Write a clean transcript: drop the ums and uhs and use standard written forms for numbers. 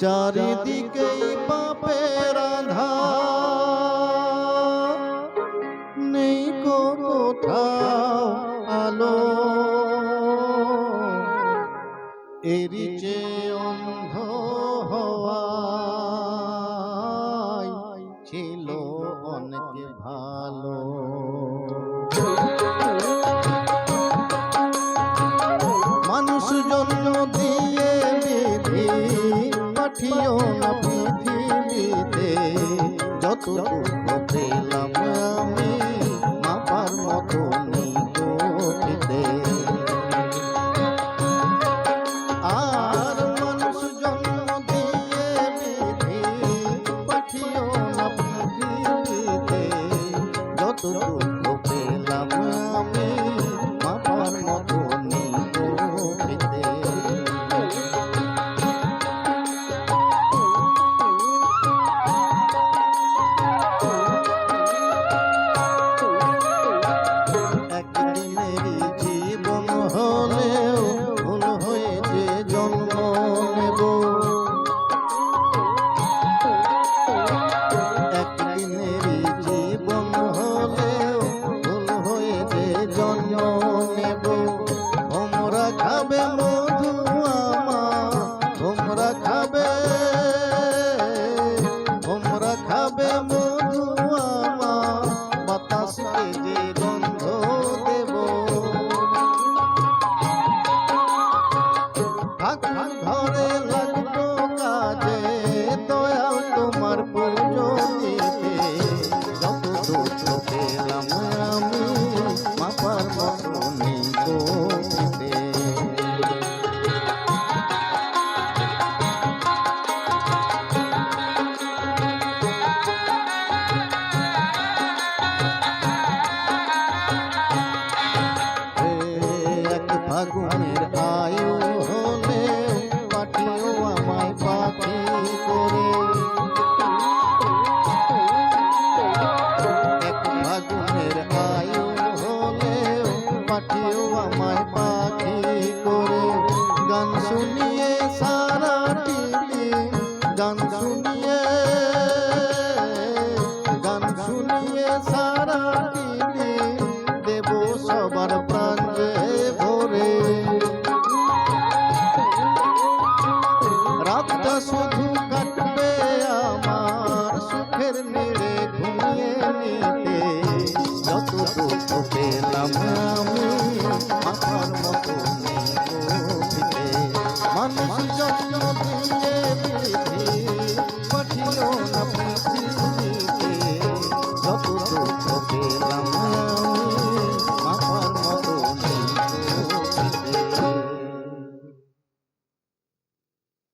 চারিদিকেই পাপের আঁধার, নেই কোথাও আলো, এরই যে অন্ধ হওয়ায় ছিল অনেক ভালো। মানুষ জন্ম দিয়ে বিধি পাঠিও না পৃথিবীতে, যত দুঃখ পেলাম আমি মাপার মতো নেই গতিতে। আর মানুষ জন্ম দিয়ে বিধি পাঠিও না পৃথিবীতে, যত দুঃখ পেলাম আমি মাপার মতো নেই গতিতে। একদিনেরই জীবন হলেও ভুল হয়ে যে জন্ম নেব, একদিনেরই জীবন হলেও ভুল হয়ে যে জন্ম নেব। তোমরা খাবে মধু আমার, তোমরা খাবে, তোমরা খাবে মধু আমার, বাতাসকে যে গন্ধ দেব। ঘরে লাগতো কাজে দয়াল তোমার পুজো দিতে, যত দুঃখ পেলাম আমি মাপার মতো নেই গতিতে। এক ফাগুনের আয়ু হলে পাঠিও আমায় পাখি করে, এক ফাগুনের আয়ু হলে পাঠিও আমায় পাখি করে। গান শুনিয়ে সারাটি দিন, গান শুনিয়ে